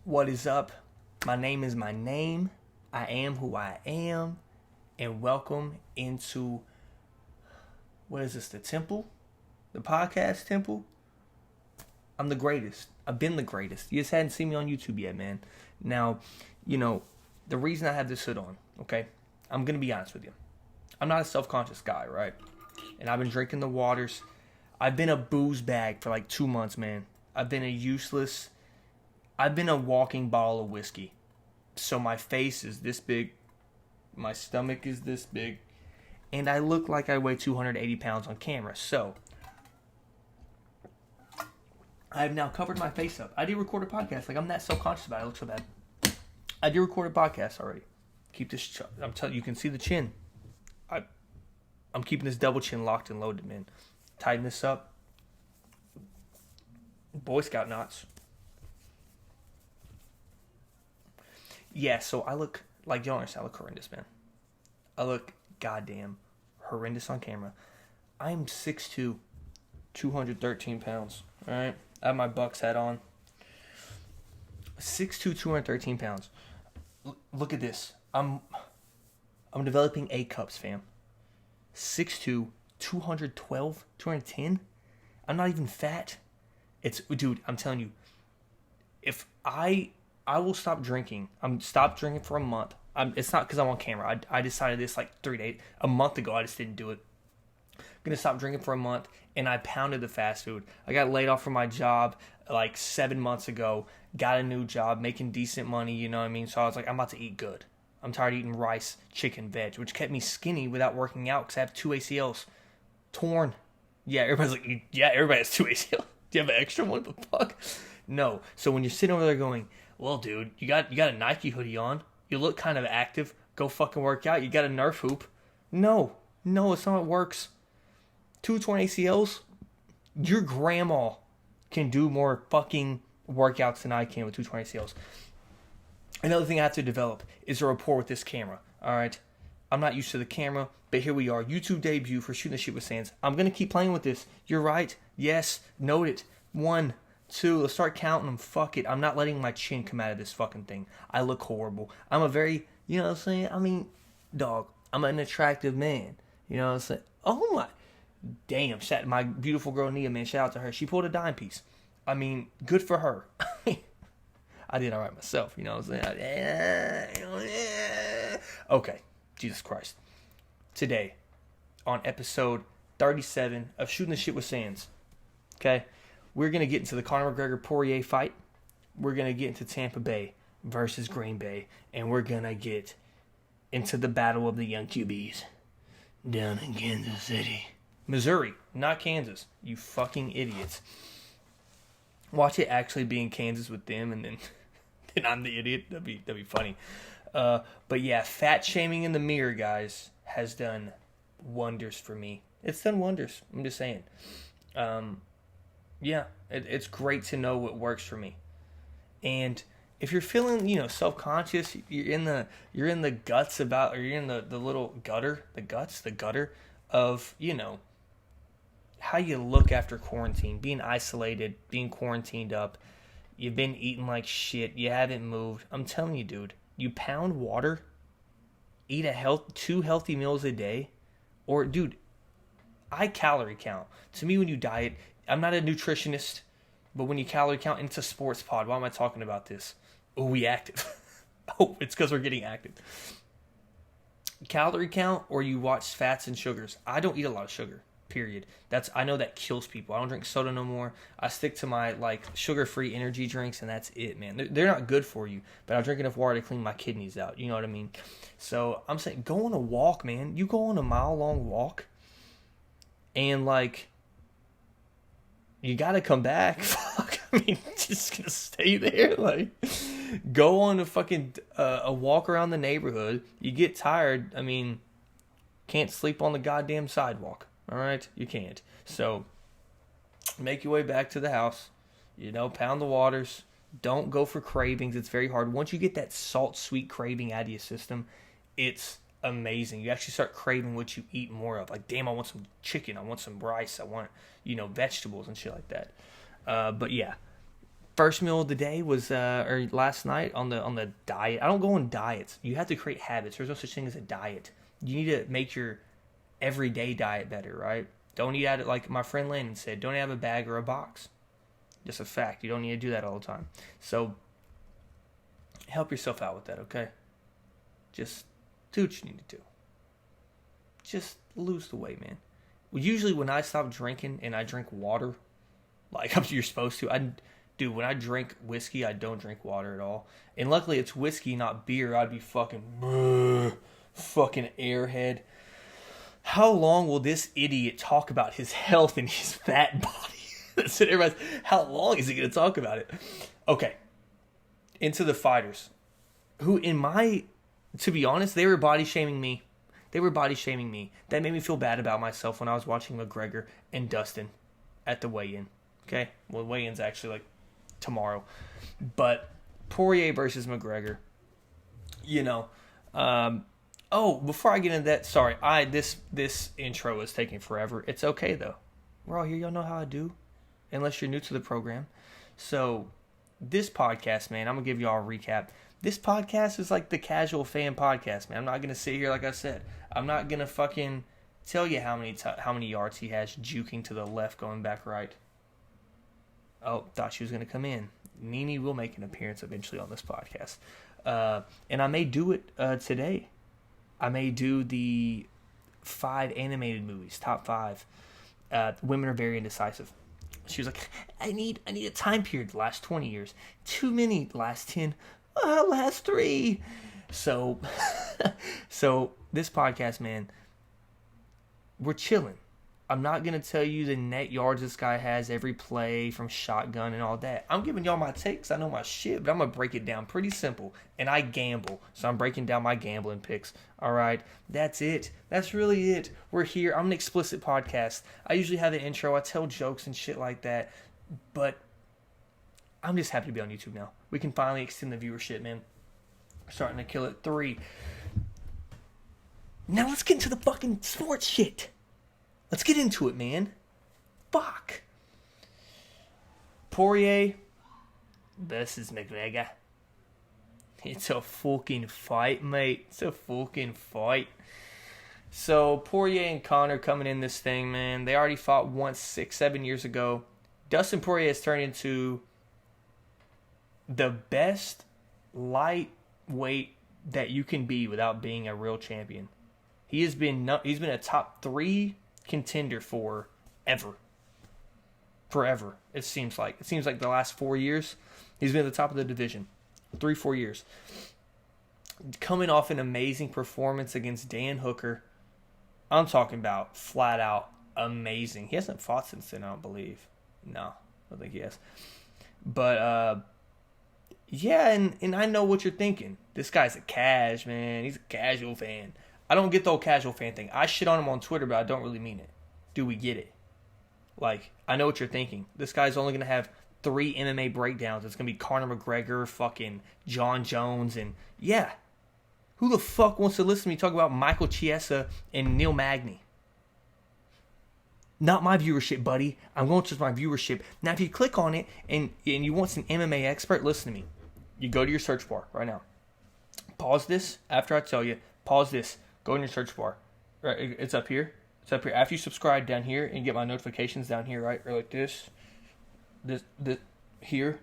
What is up? My name is my name. I am who I am. And welcome into, what is this, the temple? The podcast temple? I'm the greatest. I've been the greatest. You just hadn't seen me on YouTube yet, man. Now, the reason I have this hood on, okay? I'm going to be honest with you. I'm not a self-conscious guy, right? And I've been drinking the waters. I've been a booze bag for like 2 months, man. I've been a walking bottle of whiskey. So my face is this big. My stomach is this big. And I look like I weigh 280 pounds on camera. So I have now covered my face up. I did record a podcast. Like, I'm that self-conscious about it. I look so bad. I did record a podcast already. Keep this. I'm telling you, can see the chin. I'm keeping this double chin locked and loaded, man. Tighten this up. Boy Scout knots. Yeah, so I look, like, you don't understand, I look horrendous, man. I look goddamn horrendous on camera. I'm 6'2", 213 pounds, alright? I have my Bucks hat on. 6'2", 213 pounds. Look at this. I'm developing A cups, fam. 6'2", 212, 210. I'm not even fat. Dude, I'm telling you, if I will stop drinking. I'm stopped drinking for a month. It's not because I'm on camera. I decided this like a month ago. I just didn't do it. I'm going to stop drinking for a month, and I pounded the fast food. I got laid off from my job like 7 months ago. Got a new job, making decent money, you know what I mean? So I was like, I'm about to eat good. I'm tired of eating rice, chicken, veg, which kept me skinny without working out because I have 2 ACLs. Torn. Yeah, everybody's like, yeah, everybody has 2 ACLs. Do you have an extra one? The fuck? No. So when you're sitting over there going, well, dude, you got a Nike hoodie on. You look kind of active. Go fucking work out. You got a Nerf hoop. No, it's not how it works. 2 torn ACLs? Your grandma can do more fucking workouts than I can with 2 torn ACLs. Another thing I have to develop is a rapport with this camera. All right? I'm not used to the camera, but here we are. YouTube debut for Shooting the Shit with Sands. I'm going to keep playing with this. You're right. Yes. Note it. 1, 2. Let's start counting them. Fuck it. I'm not letting my chin come out of this fucking thing. I look horrible. I'm a very, you know what I'm saying? I mean, dog, I'm an attractive man. You know what I'm saying? Oh my. Damn. My beautiful girl Nia, man. Shout out to her. She pulled a dime piece. I mean, good for her. I did all right myself. You know what I'm saying? Okay. Jesus Christ. Today, on episode 37 of Shooting the Shit with Sands, okay, we're going to get into the Conor McGregor Poirier fight. We're going to get into Tampa Bay versus Green Bay. And we're going to get into the battle of the young QBs down in Kansas City. Missouri, not Kansas. You fucking idiots. Watch it actually be in Kansas with them, and then I'm the idiot. That'd be funny. But yeah, fat shaming in the mirror, guys, has done wonders for me. It's done wonders. I'm just saying. Yeah, it's great to know what works for me. And if you're feeling, self-conscious, you're in the guts about, or you're in the little gutter, the gutter of, how you look after quarantine, being isolated, being quarantined up. You've been eating like shit. You haven't moved. I'm telling you, dude, you pound water, eat 2 healthy meals a day, or, dude, I calorie count. To me, when you diet, I'm not a nutritionist, but when you calorie count, and it's a sports pod. Why am I talking about this? Oh, we active. Oh, it's because we're getting active. Calorie count, or you watch fats and sugars. I don't eat a lot of sugar. Period. I know that kills people. I don't drink soda no more. I stick to my sugar-free energy drinks, and that's it, man. They're not good for you, but I drink enough water to clean my kidneys out. You know what I mean? So I'm saying, go on a walk, man. You go on a mile-long walk, and you gotta come back. Fuck. I mean, just gonna stay there. Go on a walk around the neighborhood. You get tired. I mean, can't sleep on the goddamn sidewalk. All right, you can't. So make your way back to the house. Pound the waters. Don't go for cravings. It's very hard. Once you get that salt-sweet craving out of your system, it's amazing. You actually start craving what you eat more of. Like, damn, I want some chicken. I want some rice. I want, vegetables and shit like that. But yeah, First meal of the day was or last night on the diet. I don't go on diets. You have to create habits. There's no such thing as a diet. You need to make your everyday diet better, right? Don't eat out of, like my friend Landon said, don't have a bag or a box. Just a fact. You don't need to do that all the time. So help yourself out with that, okay? Just do what you need to do. Just lose the weight, man. Usually when I stop drinking and I drink water, like you're supposed to, when I drink whiskey, I don't drink water at all. And luckily it's whiskey, not beer. I'd be fucking airhead. How long will this idiot talk about his health and his fat body? That's what everybody's, how long is he going to talk about it? Okay. Into the fighters. Who, to be honest, they were body shaming me. That made me feel bad about myself when I was watching McGregor and Dustin at the weigh-in. Okay? Well, weigh-in's actually like tomorrow. But Poirier versus McGregor. Before I get into that, sorry, this intro is taking forever. It's okay though. We're all here. Y'all know how I do, unless you're new to the program. So this podcast, man, I'm gonna give y'all a recap. This podcast is like the casual fan podcast, man. I'm not gonna sit here, like I said, I'm not gonna fucking tell you how many yards he has juking to the left, going back right. Oh, thought she was gonna come in. Nene will make an appearance eventually on this podcast, and I may do it today. I may do the 5 animated movies, top 5. Women are very indecisive. She was like, I need a time period, the last 20 years. Too many, last 10, last 3. So this podcast, man, we're chilling. I'm not going to tell you the net yards this guy has every play from shotgun and all that. I'm giving y'all my takes. I know my shit, but I'm going to break it down pretty simple. And I gamble, so I'm breaking down my gambling picks. All right, that's it. That's really it. We're here. I'm an explicit podcast. I usually have an intro. I tell jokes and shit like that. But I'm just happy to be on YouTube now. We can finally extend the viewership, man. We're starting to kill it. 3. Now let's get into the fucking sports shit. Let's get into it, man. Fuck. Poirier versus McGregor. It's a fucking fight, mate. It's a fucking fight. So, Poirier and Conor coming in this thing, man. They already fought once 6-7 years ago. Dustin Poirier has turned into the best lightweight that you can be without being a real champion. He's been a top 3 contender forever. It seems like the last 4 years he's been at the top of the division. 3-4 years. Coming off an amazing performance against Dan Hooker. I'm talking about flat out amazing. He hasn't fought since then, I don't believe. No, I don't think he has. But yeah, and I know what you're thinking. This guy's a cash, man. He's a casual fan. I don't get the whole casual fan thing. I shit on him on Twitter, but I don't really mean it. Do we get it? Like, I know what you're thinking. This guy's only going to have 3 MMA breakdowns. It's going to be Conor McGregor, fucking John Jones, and yeah. Who the fuck wants to listen to me talk about Michael Chiesa and Neil Magny? Not my viewership, buddy. I'm going to my viewership. Now, if you click on it and you want some MMA expert, listen to me. You go to your search bar right now. Pause this after I tell you. Pause this. Go in your search bar. Right, it's up here. It's up here. After you subscribe down here and get my notifications down here, right? Or like this here.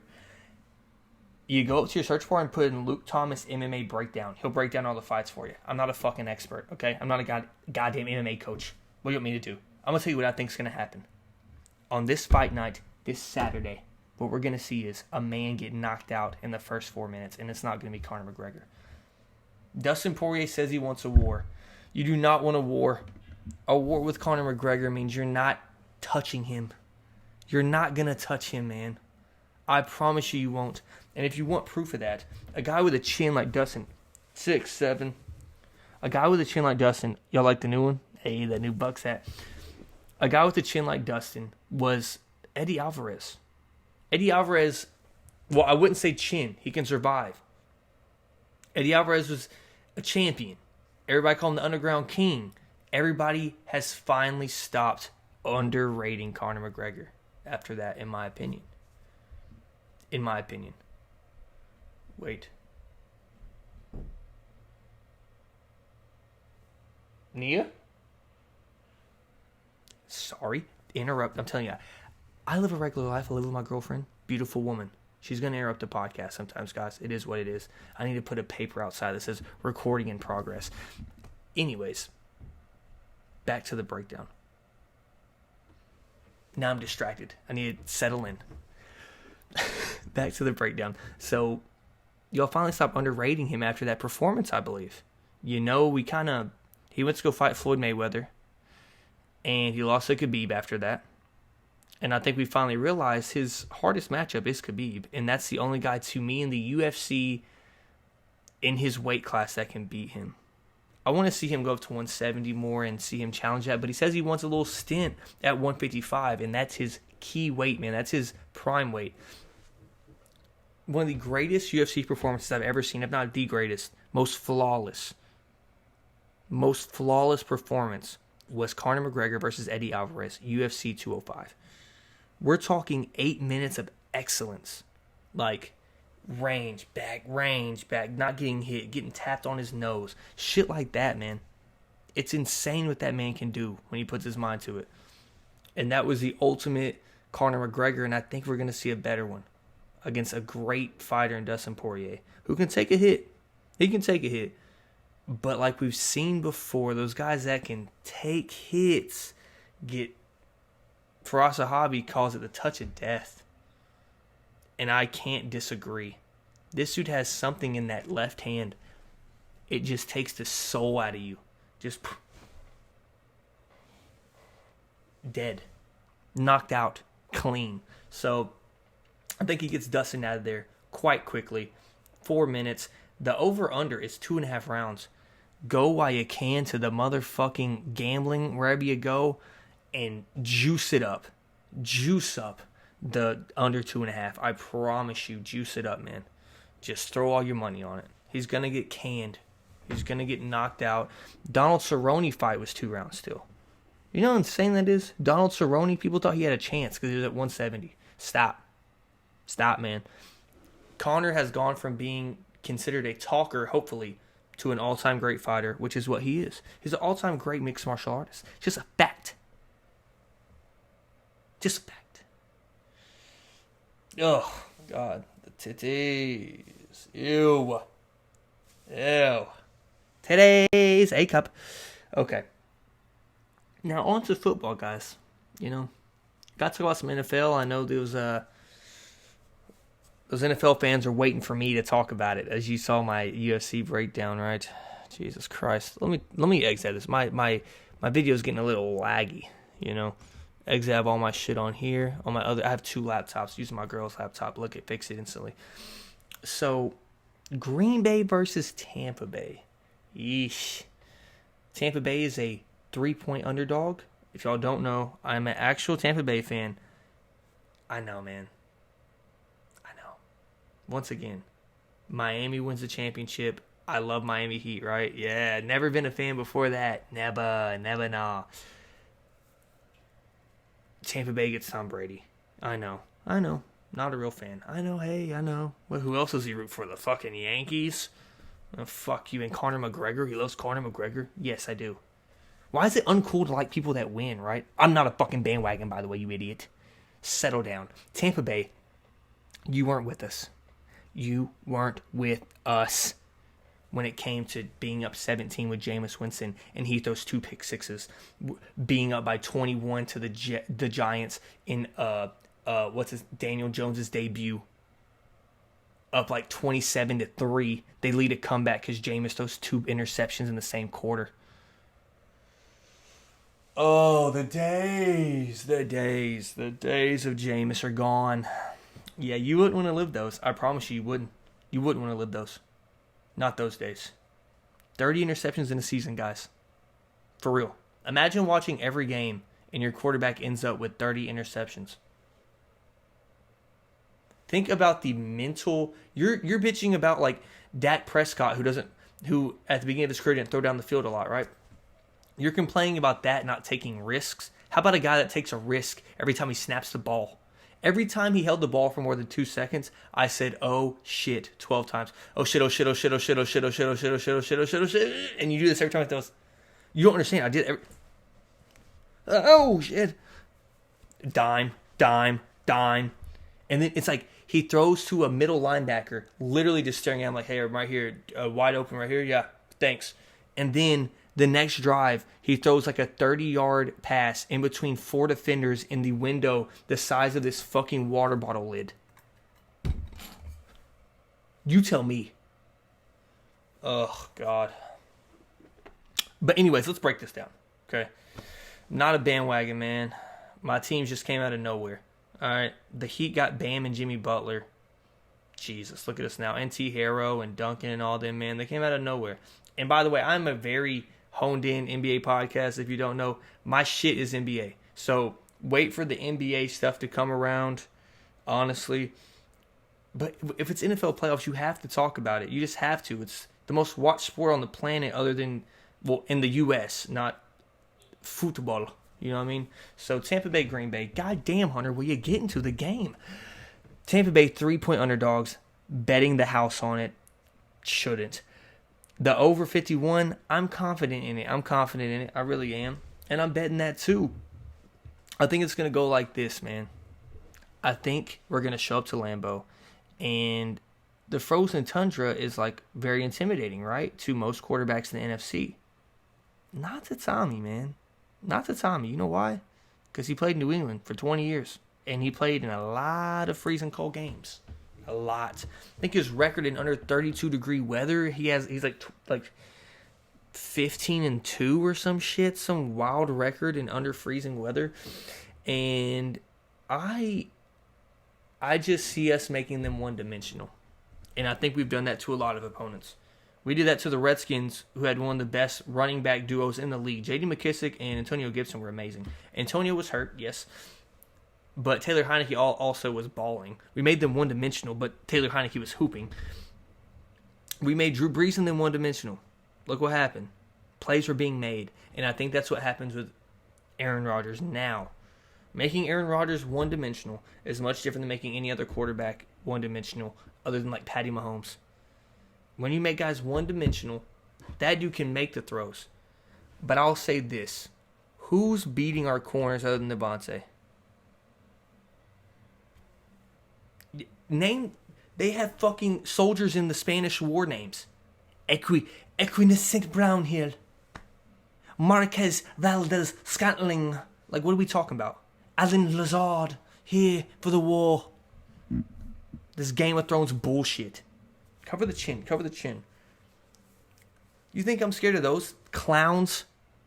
You go up to your search bar and put in Luke Thomas MMA breakdown. He'll break down all the fights for you. I'm not a fucking expert, okay? I'm not a goddamn MMA coach. What do you want me to do? I'm going to tell you what I think is going to happen. On this fight night, this Saturday, what we're going to see is a man get knocked out in the first 4 minutes, and it's not going to be Conor McGregor. Dustin Poirier says he wants a war. You do not want a war. A war with Conor McGregor means you're not touching him. You're not going to touch him, man. I promise you won't. And if you want proof of that, a guy with a chin like Dustin, 6'7", a guy with a chin like Dustin, y'all like the new one? Hey, that new Bucks hat. A guy with a chin like Dustin was Eddie Alvarez. Eddie Alvarez, well, I wouldn't say chin. He can survive. Eddie Alvarez was a champion. Everybody called him the Underground King. Everybody has finally stopped underrating Conor McGregor after that, in my opinion. in my opinion. Wait. Nia? Sorry. Interrupt. I'm telling you. I live a regular life. I live with my girlfriend. Beautiful woman. She's going to interrupt the podcast sometimes, guys. It is what it is. I need to put a paper outside that says recording in progress. Anyways. Back to the breakdown. Now I'm distracted. I need to settle in. Back to the breakdown. So, y'all finally stopped underrating him after that performance, I believe. He went to go fight Floyd Mayweather. And he lost to Khabib after that. And I think we finally realized his hardest matchup is Khabib. And that's the only guy to me in the UFC in his weight class that can beat him. I want to see him go up to 170 more and see him challenge that. But he says he wants a little stint at 155. And that's his key weight, man. That's his prime weight. One of the greatest UFC performances I've ever seen, if not the greatest, most flawless performance was Conor McGregor versus Eddie Alvarez, UFC 205. We're talking 8 minutes of excellence. Like, range, back, not getting hit, getting tapped on his nose. Shit like that, man. It's insane what that man can do when he puts his mind to it. And that was the ultimate Conor McGregor, and I think we're going to see a better one against a great fighter in Dustin Poirier, who can take a hit. He can take a hit. But like we've seen before, those guys that can take hits get... Firas Zahabi calls it the touch of death. And I can't disagree. This dude has something in that left hand. It just takes the soul out of you. Just... dead. Knocked out. Clean. So, I think he gets Dustin out of there quite quickly. 4 minutes. The over-under is 2.5 rounds. Go while you can to the motherfucking gambling, wherever you go, and juice it up. Juice up the under 2.5. I promise you, juice it up, man. Just throw all your money on it. He's going to get canned. He's going to get knocked out. Donald Cerrone fight was 2 rounds still. You know how insane that is? Donald Cerrone, people thought he had a chance because he was at 170. Stop. Stop, man. Conor has gone from being considered a talker, hopefully, to an all-time great fighter, which is what he is. He's an all-time great mixed martial artist. Just a fact. Just a fact. Oh, God. The titties. Ew. Today's A cup. Okay. Now, on to football, guys. Got to talk about some NFL. I know those NFL fans are waiting for me to talk about it, as you saw my UFC breakdown, right? Jesus Christ. Let me exit this. My video is getting a little laggy, Exit, I have all my shit on here. I have 2 laptops. Using my girl's laptop. Look, it fixed it instantly. So, Green Bay versus Tampa Bay. Yeesh. Tampa Bay is a 3-point underdog. If y'all don't know, I'm an actual Tampa Bay fan. I know, man. Once again, Miami wins the championship. I love Miami Heat, right? Yeah, never been a fan before that. Never, nah. Tampa Bay gets Tom Brady. I know. Not a real fan. I know. Well, who else does he root for? The fucking Yankees? Oh, fuck you. And Conor McGregor? He loves Conor McGregor? Yes, I do. Why is it uncool to like people that win, right? I'm not a fucking bandwagon, by the way, you idiot. Settle down. Tampa Bay, you weren't with us. You weren't with us when it came to being up 17 with Jameis Winston, and he throws 2 pick sixes, being up by 21 to the Giants in Daniel Jones's debut, up like 27-3. They lead a comeback because Jameis throws 2 interceptions in the same quarter. Oh, the days of Jameis are gone. Yeah, you wouldn't want to live those. I promise you wouldn't. You wouldn't want to live those. Not those days. 30 interceptions in a season, guys. For real. Imagine watching every game and your quarterback ends up with 30 interceptions. Think about the mental... You're bitching about, like, Dak Prescott, who at the beginning of his career didn't throw down the field a lot, right? You're complaining about that not taking risks. How about a guy that takes a risk every time he snaps the ball? Every time he held the ball for more than 2 seconds, I said, "Oh shit," 12 times. "Oh shit! Oh shit! Oh shit! Oh shit! Oh shit! Oh shit! Oh shit! Oh shit! Oh shit! Oh shit! Oh shit!" And you do this every time it does. You don't understand. I did every. Oh shit! Dime, dime, dime, and then it's like he throws to a middle linebacker, literally just staring at him like, "Hey, I'm right here, wide open right here. Yeah, thanks." And then the next drive, he throws like a 30-yard pass in between 4 defenders in the window the size of this fucking water bottle lid. You tell me. Oh, God. But anyways, let's break this down, okay? Not a bandwagon, man. My teams just came out of nowhere. All right, the Heat got Bam and Jimmy Butler. Jesus, look at us now. NT Harrow and Duncan and all them, man. They came out of nowhere. And by the way, I'm a very honed-in NBA podcast. If you don't know, my shit is NBA. So wait for the NBA stuff to come around, honestly. But if it's NFL playoffs, you have to talk about it. You just have to. It's the most watched sport on the planet other than, well, in the U.S., not football. You know what I mean? So Tampa Bay, Green Bay. Goddamn, Hunter, will you get into the game? Tampa Bay 3-point underdogs. Betting the house on it. Shouldn't. The over 51, I'm confident in it. I really am. And I'm betting that too. I think it's going to go like this, man. I think we're going to show up to Lambeau. And the frozen tundra is like very intimidating, right? To most quarterbacks in the NFC. Not to Tommy, man. Not to Tommy. You know why? Because he played in New England for 20 years. And he played in a lot of freezing cold games. A lot. I think his record in under 32-degree weather, he's like 15-2 or some shit, some wild record in under freezing weather. And I just see us making them one-dimensional. And I think we've done that to a lot of opponents. We did that to the Redskins, who had one of the best running back duos in the league. J.D. McKissick and Antonio Gibson were amazing. Antonio was hurt, yes. But Taylor Heineke also was balling. We made them one-dimensional, but Taylor Heineke was hooping. We made Drew Brees and them one-dimensional. Look what happened. Plays were being made. And I think that's what happens with Aaron Rodgers now. Making Aaron Rodgers one-dimensional is much different than making any other quarterback one-dimensional other than like Patty Mahomes. When you make guys one-dimensional, that dude can make the throws. But I'll say this. Who's beating our corners other than Devontae? They have fucking soldiers in the Spanish war names. Equinescent Brownhill. Marquez Valdez Scantling. Like, what are we talking about? Alan Lazard here for the war. This Game of Thrones bullshit. Cover the chin. You think I'm scared of those clowns?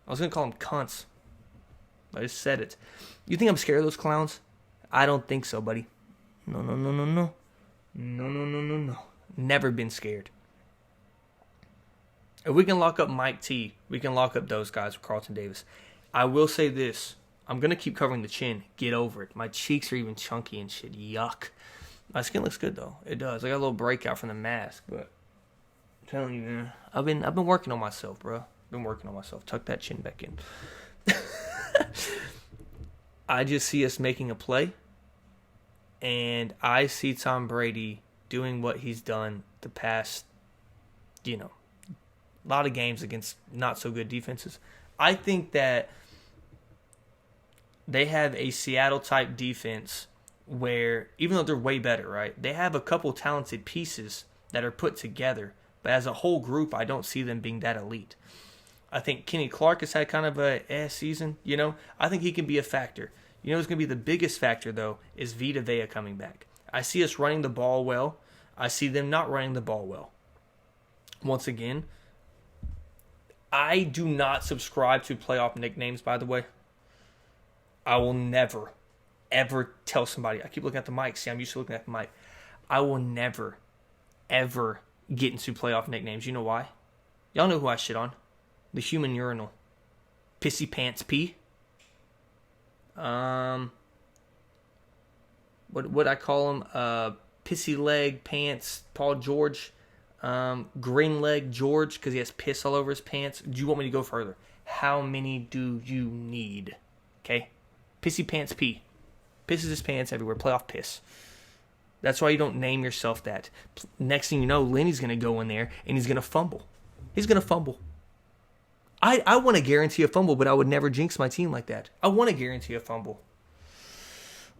I was going to call them cunts. I just said it. You think I'm scared of those clowns? I don't think so, buddy. No. No. Never been scared. If we can lock up Mike T, we can lock up those guys with Carlton Davis. I will say this. I'm going to keep covering the chin. Get over it. My cheeks are even chunky and shit. Yuck. My skin looks good, though. It does. I got a little breakout from the mask, but I'm telling you, man. I've been working on myself, bro. Tuck that chin back in. I just see us making a play. And I see Tom Brady doing what he's done the past, a lot of games against not so good defenses. I think that they have a Seattle-type defense where, even though they're way better, right, they have a couple talented pieces that are put together. But as a whole group, I don't see them being that elite. I think Kenny Clark has had kind of a season, I think he can be a factor. You know what's going to be the biggest factor, though, is Vita Vea coming back. I see us running the ball well. I see them not running the ball well. Once again, I do not subscribe to playoff nicknames, by the way. I will never, ever tell somebody. I keep looking at the mic. See, I'm used to looking at the mic. I will never, ever get into playoff nicknames. You know why? Y'all know who I shit on. The human urinal. Pissy Pants P. What I call him? Pissy Leg Pants Paul George. Green Leg George, because he has piss all over his pants. Do you want me to go further? How many do you need? Okay? Pissy Pants P. Pisses his pants everywhere. Playoff piss. That's why you don't name yourself that. Next thing you know, Lenny's going to go in there and he's going to fumble. He's going to fumble. I want to guarantee a fumble, but I would never jinx my team like that. I want to guarantee a fumble.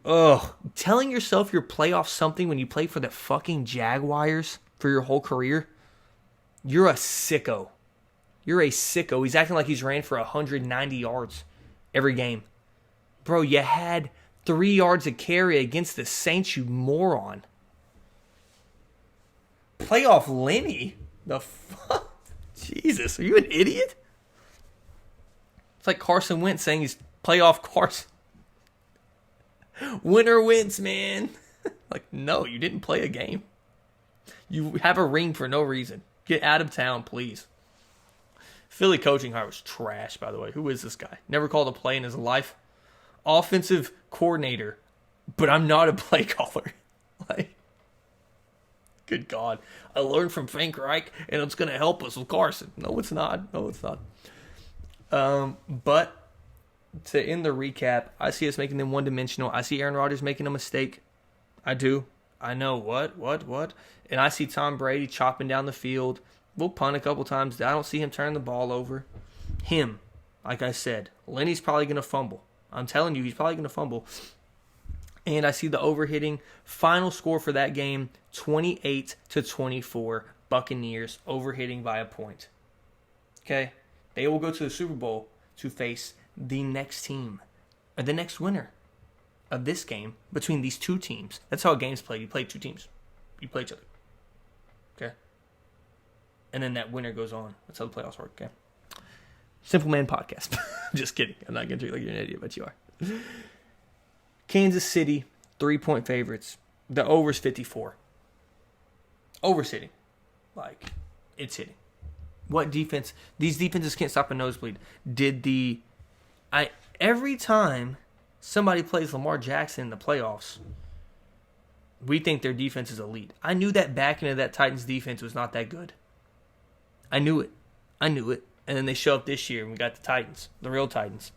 Ugh. Telling yourself you're playoff something when you play for the fucking Jaguars for your whole career, you're a sicko. You're a sicko. He's acting like he's ran for 190 yards every game. Bro, you had 3 yards of carry against the Saints, you moron. Playoff Lenny? The fuck? Jesus, are you an idiot? It's like Carson Wentz saying he's playoff Carson. Winner wins, man. Like, no, you didn't play a game. You have a ring for no reason. Get out of town, please. Philly coaching hire was trash, by the way. Who is this guy? Never called a play in his life. Offensive coordinator, but I'm not a play caller. Like, good God. I learned from Frank Reich, and it's going to help us with Carson. No, it's not. No, it's not. But to end the recap, I see us making them one-dimensional. I see Aaron Rodgers making a mistake. I do. I know. What? And I see Tom Brady chopping down the field. We'll punt a couple times. I don't see him turning the ball over. Him, like I said, Lenny's probably going to fumble. I'm telling you, he's probably going to fumble. And I see the overhitting. Final score for that game, 28-24. Buccaneers overhitting by a point. Okay? They will go to the Super Bowl to face the next team, or the next winner of this game between these two teams. That's how a game's played. You play two teams. You play each other. Okay? And then that winner goes on. That's how the playoffs work, okay? Simple Man Podcast. Just kidding. I'm not going to treat you like you're an idiot, but you are. Kansas City, 3-point favorites. The over's 54. Over's hitting. Like, it's hitting. What defense? These defenses can't stop a nosebleed. Every time somebody plays Lamar Jackson in the playoffs, we think their defense is elite. I knew that back end of that Titans defense was not that good. I knew it. And then they show up this year and we got the Titans, the real Titans.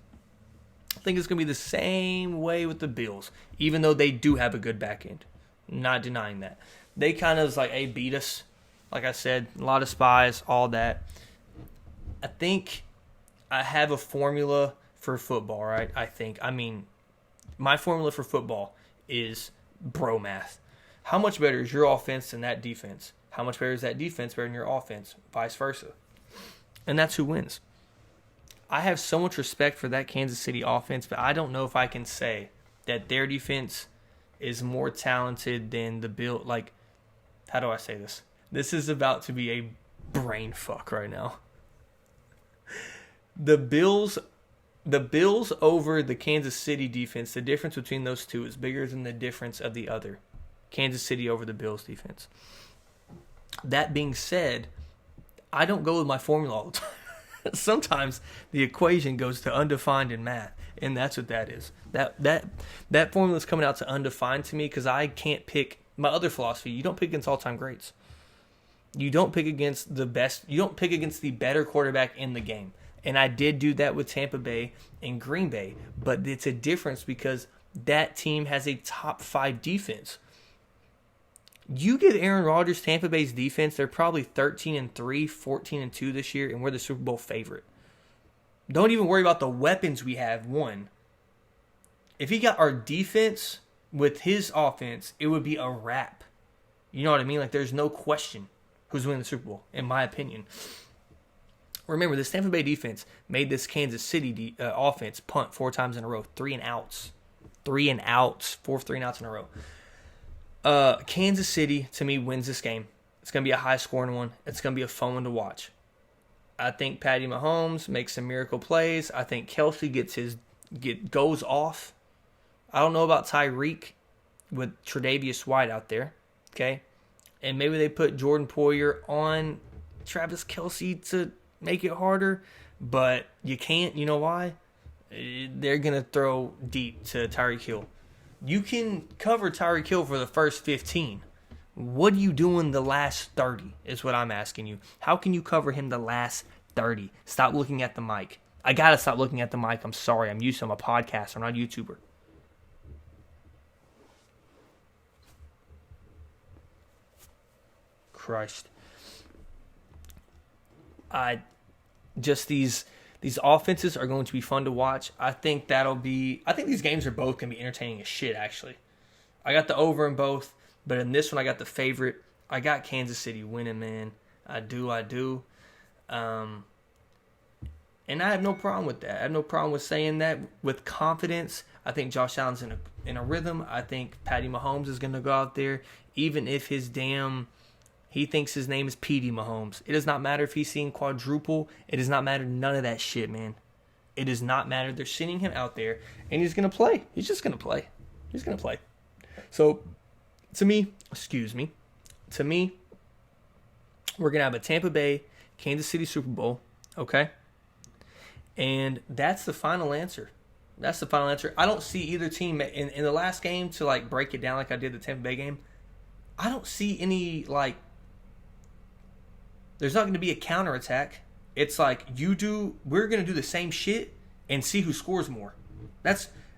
I think it's going to be the same way with the Bills, even though they do have a good back end. Not denying that. They kind of like, hey, beat us. Like I said, a lot of spies, all that. I think I have a formula for football, right? My formula for football is bro math. How much better is your offense than that defense? How much better is that defense better than your offense? Vice versa. And that's who wins. I have so much respect for that Kansas City offense, but I don't know if I can say that their defense is more talented than the Bills. Like, how do I say this? This is about to be a brain fuck right now. The Bills over the Kansas City defense, the difference between those two is bigger than the difference of the other. Kansas City over the Bills defense. That being said, I don't go with my formula all the time. Sometimes the equation goes to undefined in math, and that's what that is. That formula is coming out to undefined to me because I can't pick my other philosophy. You don't pick against all-time greats. You don't pick against the best. You don't pick against the better quarterback in the game. And I did do that with Tampa Bay and Green Bay, but it's a difference because that team has a top 5 defense. You give Aaron Rodgers Tampa Bay's defense, they're probably 13-3, 14-2 this year, and we're the Super Bowl favorite. Don't even worry about the weapons we have, one. If he got our defense with his offense, it would be a wrap. You know what I mean? Like, there's no question who's winning the Super Bowl, in my opinion. Remember, this Tampa Bay defense made this Kansas City offense punt 4 times in a row. 3 and outs. 3 and outs. 4 3 and outs in a row. Kansas City, to me, wins this game. It's going to be a high-scoring one. It's going to be a fun one to watch. I think Patty Mahomes makes some miracle plays. I think Kelsey goes off. I don't know about Tyreek with Tre'Davious White out there. Okay? And maybe they put Jordan Poirier on Travis Kelsey to make it harder. But you can't. You know why? They're going to throw deep to Tyreek Hill. You can cover Tyreek Hill for the first 15. What are you doing the last 30 is what I'm asking you. How can you cover him the last 30? Stop looking at the mic. I got to stop looking at the mic. I'm sorry. I'm a podcaster. I'm not a YouTuber. Christ. These offenses are going to be fun to watch. I think these games are both going to be entertaining as shit, actually. I got the over in both, but in this one I got the favorite. I got Kansas City winning, man. I do. And I have no problem with that. I have no problem with saying that with confidence. I think Josh Allen's in a rhythm. I think Patty Mahomes is going to go out there, even if he thinks his name is Petey Mahomes. It does not matter if he's seeing quadruple. It does not matter. None of that shit, man. It does not matter. They're sending him out there, and he's going to play. He's just going to play. He's going to play. So, to me, we're going to have a Tampa Bay, Kansas City Super Bowl, okay? And that's the final answer. I don't see either team in the last game to, like, break it down like I did the Tampa Bay game. I don't see any, like, there's not going to be a counterattack. It's like we're going to do the same shit and see who scores more.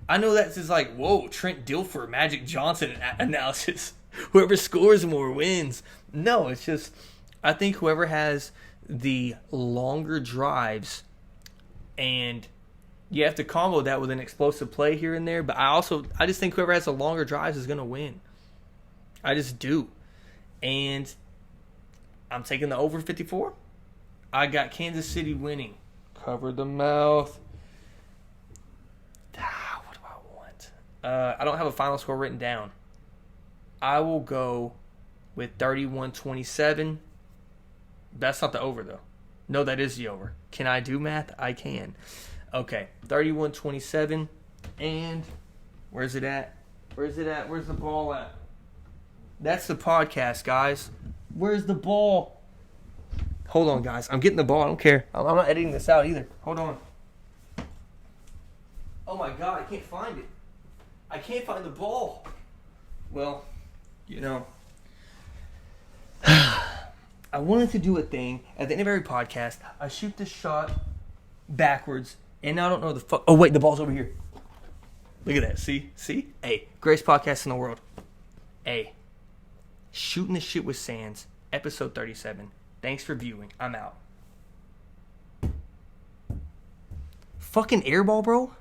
I know that's just like, whoa, Trent Dilfer, Magic Johnson analysis. Whoever scores more wins. No, it's just, I think whoever has the longer drives, and you have to combo that with an explosive play here and there, but I just think whoever has the longer drives is going to win. I just do. And I'm taking the over 54. I got Kansas City winning. Cover the mouth. What do I want? I don't have a final score written down. I will go with 31-27. That's not the over, though. No, that is the over. Can I do math? I can. Okay, 31-27. And where's it at? Where's the ball at? That's the podcast, guys. Where's the ball? Hold on, guys. I'm getting the ball. I don't care. I'm not editing this out either. Hold on. Oh, my God. I can't find it. I can't find the ball. Well, I wanted to do a thing. At the end of every podcast, I shoot this shot backwards, and I don't know the fuck. Oh, wait. The ball's over here. Look at that. See? Hey, greatest podcast in the world. Hey. Shooting the Shit with Sands, episode 37. Thanks for viewing. I'm out. Fucking airball, bro.